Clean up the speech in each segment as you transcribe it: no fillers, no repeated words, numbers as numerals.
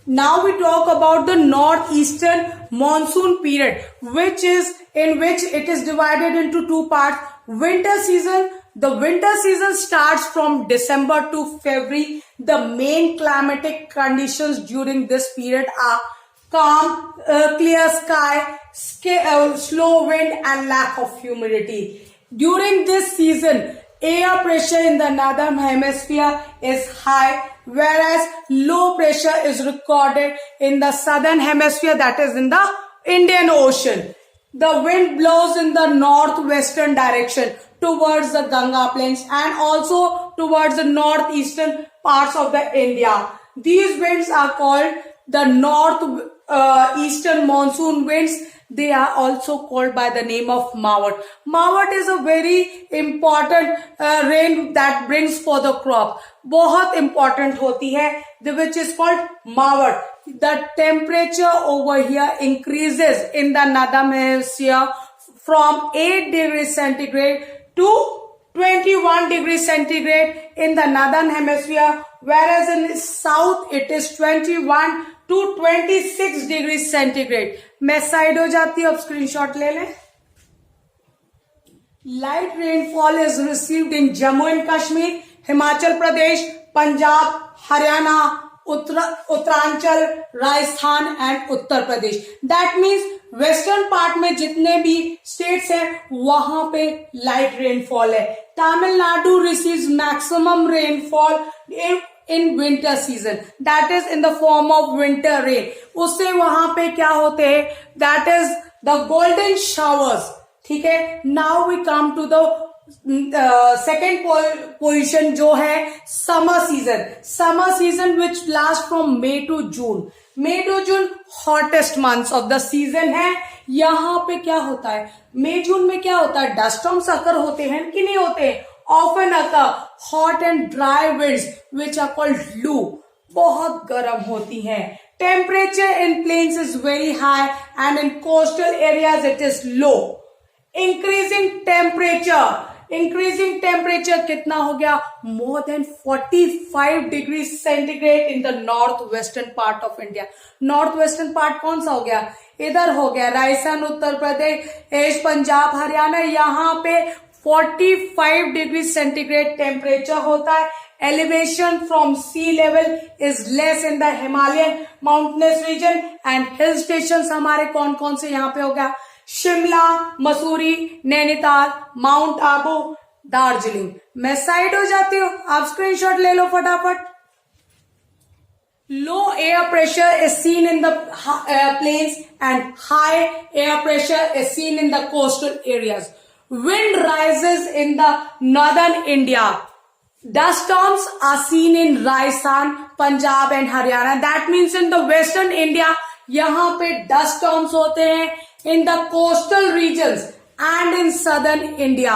Now we talk about the northeastern monsoon period, which is in which it is divided into two parts. Winter season. The winter season starts from December to February. The main climatic conditions during this period are calm, clear sky, slow wind, and lack of humidity. During this season, air pressure in the northern hemisphere is high, whereas low pressure is recorded in the southern hemisphere, that is in the Indian Ocean. The wind blows in the northwestern direction towards the Ganga plains and also towards the northeastern parts of the India. These winds are called the northeastern monsoon winds. They are also called by the name of Mawat. Mawat is a very important rain that brings for the crop. बहुत important होती है, which is called Mawat. The temperature over here increases in the northern hemisphere from 8 degrees centigrade to 21 degrees centigrade in the northern hemisphere, whereas in south it is 21 to 26 degrees centigrade. मैं side हो जाती हूँ, अब screenshot ले लें. Light rainfall is received in Jammu and Kashmir, Himachal Pradesh, Punjab, Haryana, Uttaranchal, Rajasthan and Uttar Pradesh. That means western part में जितने भी स्टेट्स हैं वहां पे लाइट रेनफॉल है. Tamil Nadu receives maximum rainfall in winter season, that is in the form of winter rain. उससे वहां पे क्या होते हैं, that is the golden showers. ठीक है. Now we come to the second position जो है summer season. Summer season which last from May to June. May to June hottest months of the season है. यहाँ पे क्या होता है, मई जून में क्या होता है, डस्ट स्टॉर्म्स अकर होते हैं कि नहीं होते हैं. Often occur hot and dry winds which are called loo, बहुत गर्म होती हैं. Temperature in plains is very high and in coastal areas it is low. Increasing temperature कितना हो गया, more than 45 degree centigrade in the north western part of India. North western part कौन सा हो गया, इधर हो गया राजस्थान, उत्तर प्रदेश, पंजाब, हरियाणा. यहाँ पे 45 डिग्री सेंटीग्रेड टेम्परेचर होता है. Elevation from sea level is less in the Himalayan mountainous region and hill station हमारे कौन कौन से यहाँ पे हो गया, शिमला, मसूरी, नैनीताल, माउंट आबू, दार्जिलिंग. मैं साइड हो जाती हूँ, आप स्क्रीनशॉट ले लो फटाफट. Low air pressure is seen in the plains and high air pressure is seen in the coastal areas. Wind rises in the northern India. Dust storms are seen in Rajasthan, Punjab and Haryana. That means in the Western India, यहाँ पे dust storms होते हैं. In the coastal regions and in southern India,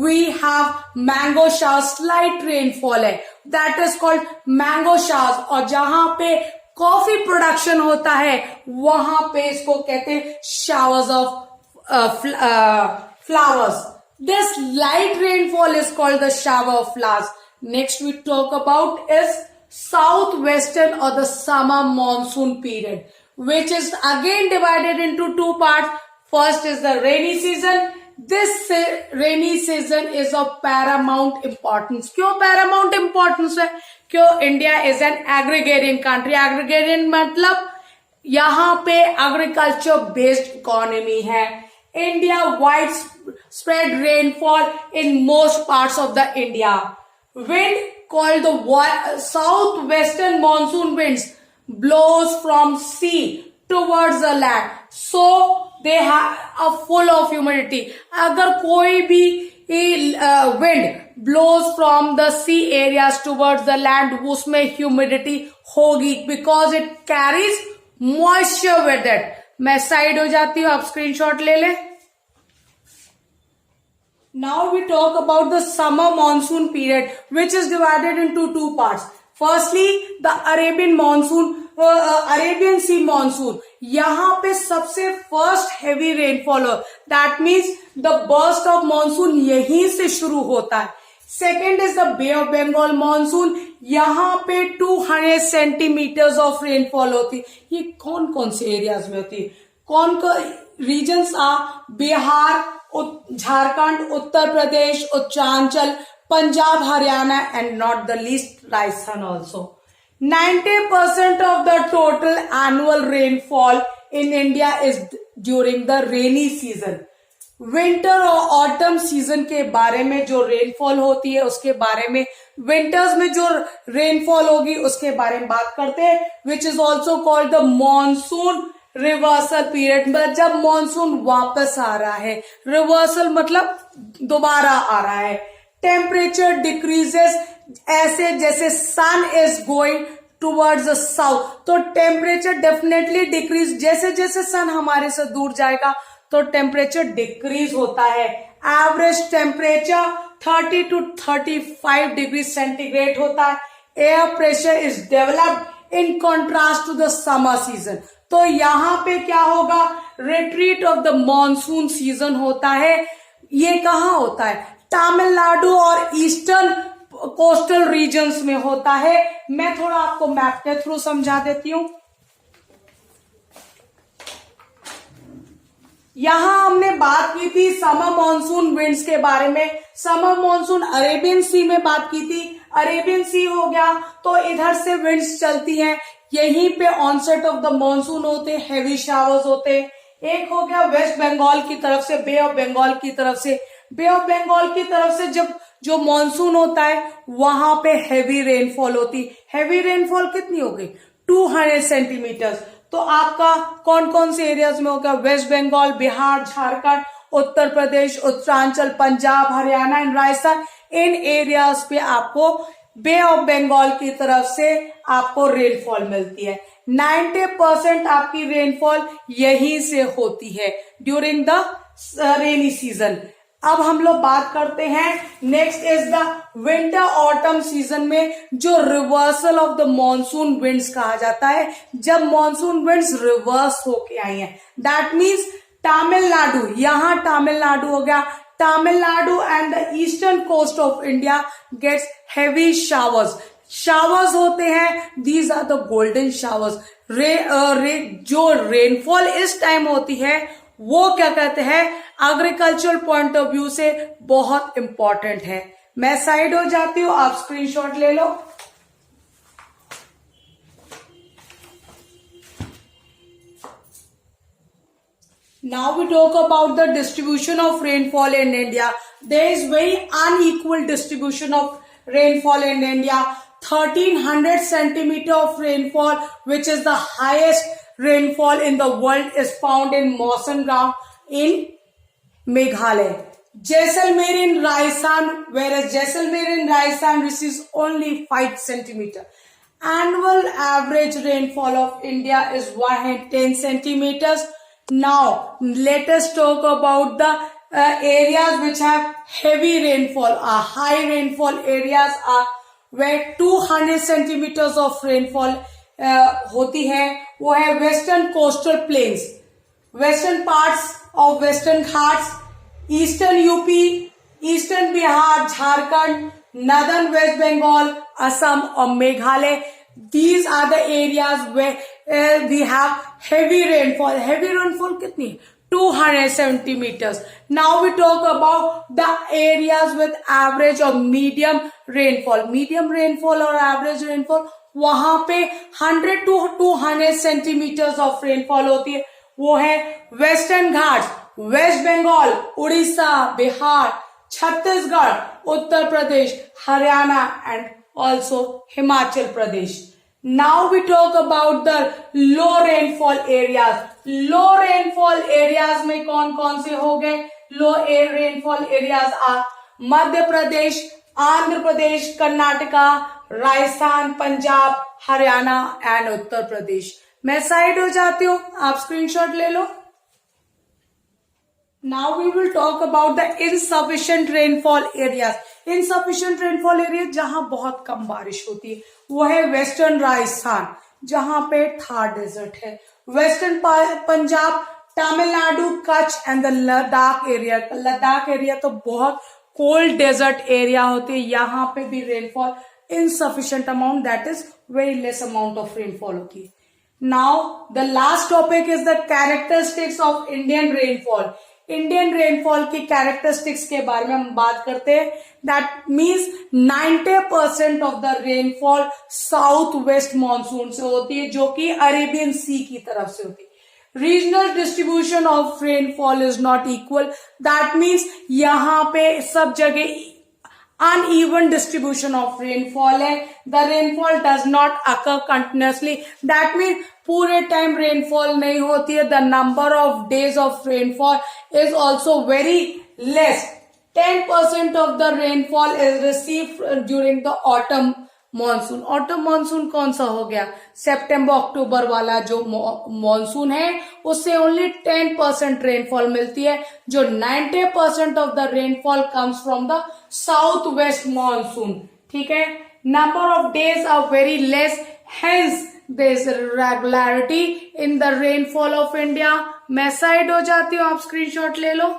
we have mango showers, slight rainfall है. That is called mango showers. और जहाँ पे coffee production होता है वहां पे इसको कहते हैं showers of flowers. This light rainfall is called the shower of flowers. Next we talk about is southwestern or the summer monsoon period, which is again divided into two parts. First is the rainy season. This rainy season is of paramount importance. क्यों paramount importance है, क्यों India is an agrarian country. Agrarian मतलब यहाँ पे agriculture based economy है. India widespread rainfall in most parts of the India. Wind called the southwestern monsoon winds blows from sea towards the land, so they are full of humidity. अगर कोई भी wind blows from the sea areas towards the land, उसमें humidity होगी because it carries moisture with it. मैं side हो जाती हूँ, आप स्क्रीनशॉट ले लें. Now we talk about the summer monsoon period, which is divided into two parts. Firstly, the Arabian Sea monsoon. यहाँ पे सबसे first heavy rainfall हो. That means the burst of monsoon यहीं से शुरू होता है. Second is the Bay of Bengal monsoon. यहाँ पे 200 सेंटीमीटर्स ऑफ रेनफॉल होती है। ये कौन कौन से एरियाज में होती है? कौन कौन regions Bihar, Jharkhand, Uttar Pradesh, Uttaranchal, Punjab, Haryana and not the least Rajasthan also. 90% of the total annual rainfall in India is during the rainy season. Winter और ऑटम सीजन के बारे में जो रेनफॉल होती है उसके बारे में, विंटर्स में जो रेनफॉल होगी उसके बारे में बात करते हैं, which is also called the monsoon reversal period. मतलब जब मॉनसून वापस आ रहा है, रिवर्सल मतलब दोबारा आ रहा है। टेम्परेचर डिक्रीजेस ऐसे जैसे sun is going towards the south, तो टेम्परेचर डेफिनेटली डिक्रीज, जैसे जैसे सन हमारे से दूर जाएगा तो टेम्परेचर डिक्रीज होता है। Average temperature 30 to 35 degree centigrade होता है। Air pressure is developed in contrast to the summer season. तो यहाँ पे क्या होगा? Retreat of the monsoon season होता है। ये कहाँ होता है? तमिलनाडु और ईस्टर्न कोस्टल रीजन्स में होता है। मैं थोड़ा आपको मैप के थ्रू समझा देती हूं। यहां हमने बात की थी समर मॉनसून विंड्स के बारे में। समर मॉनसून अरेबियन सी में बात की थी। अरेबियन सी हो गया तो इधर से विंड्स चलती हैं, यहीं पे ऑनसेट ऑफ द मॉनसून होते, हैवी शावर्स होते। एक हो गया वेस्ट बंगाल की तरफ से, बे ऑफ बंगाल की तरफ से। बे ऑफ बंगाल की तरफ से जब जो मॉनसून होता है वहां पे हैवी रेनफॉल होती। हैवी रेनफॉल कितनी हो गई? 200 सेंटीमीटर्स। तो आपका कौन कौन से एरियाज में होगा? West Bengal, Bihar, Jharkhand, Uttar Pradesh, Uttaranchal, Punjab, Haryana and Rajasthan. इन एरियाज पे आपको बे ऑफ बंगाल की तरफ से आपको रेनफॉल मिलती है। 90% आपकी रेनफॉल यहीं से होती है ड्यूरिंग द रेनी सीजन। अब हम लोग बात करते हैं next is the winter autumn season में जो reversal of the monsoon winds कहा जाता है। जब मॉनसून विंड्स रिवर्स होके आई हैं, दैट मीन्स तमिलनाडु, यहां तमिलनाडु हो गया, Tamil Nadu and the eastern coast of India gets heavy showers. Showers होते हैं, these are the golden showers. जो रेनफॉल इस टाइम होती है वो क्या कहते हैं, एग्रीकल्चरल पॉइंट ऑफ व्यू से बहुत इंपॉर्टेंट है। मैं साइड हो जाती हूं, आप स्क्रीनशॉट ले लो। Now we talk about the distribution of rainfall in India. There is very unequal distribution of rainfall in India. 1300 centimeter of rainfall, which is the highest rainfall in the world, is found in Mawson ground in Meghalaya. Jaisalmer in Rajasthan, whereas Jaisalmer in Rajasthan receives only 5 centimeter. Annual average rainfall of India is 110 centimeters. Now, let us talk about the areas which have heavy rainfall. High rainfall areas are where 200 centimeters of rainfall होती है। वो है western coastal plains, western parts of western ghats, eastern UP, eastern Bihar, Jharkhand, northern west Bengal, Assam और Meghalaya. These are the areas where we have heavy rainfall. Heavy rainfall कितनी? 200 centimeters. Now we talk about the areas with average or medium rainfall. Medium rainfall और average rainfall, वहां पे 100 to 200 centimeters of rainfall होती है। वो है western ghats, west Bengal, Orissa, Bihar, Chhattisgarh, Uttar Pradesh, Haryana and also Himachal Pradesh. Now we talk about the low rainfall areas. Low rainfall areas में कौन कौन से हो गए? Low rainfall areas are Madhya Pradesh, Andhra Pradesh, Karnataka, Rajasthan, Punjab, Haryana and Uttar Pradesh. मैं साइड हो जाती हूँ, आप स्क्रीनशॉट ले लो। Now we will talk about the insufficient rainfall areas. Insufficient rainfall area जहां बहुत कम बारिश होती है वो है वेस्टर्न राजस्थान, जहां पे थार डेजर्ट है। Western Punjab, Tamil Nadu, Kutch and the Ladakh area. Ladakh area तो बहुत कोल्ड डेजर्ट एरिया होते हैं, यहाँ पे भी rainfall insufficient amount, that is very less amount of rainfall होती है. Now the last topic is the characteristics of Indian rainfall. Indian rainfall की कैरेक्टरिस्टिक्स के बारे में हम बात करते हैं. That means 90% of the rainfall south west monsoon से होती है, जो कि अरेबियन सी की तरफ से होती है. Regional distribution of rainfall is not equal. That means यहां पे सब जगह uneven distribution of rainfall है. The rainfall does not occur continuously. That means पूरे टाइम रेनफॉल नहीं होती है. The number of days of rainfall is also very less. 10% of the rainfall is received during the autumn monsoon. Autumn monsoon कौन सा हो गया? सितंबर अक्टूबर वाला जो मानसून है उससे ओनली 10% रेनफॉल मिलती है. जो 90% of the rainfall comes from the south west monsoon. ठीक है. Number of days are very less, hence there is regularity in the rainfall of India. मैं साइड हो जाती हूँ, आप स्क्रीनशॉट ले लो.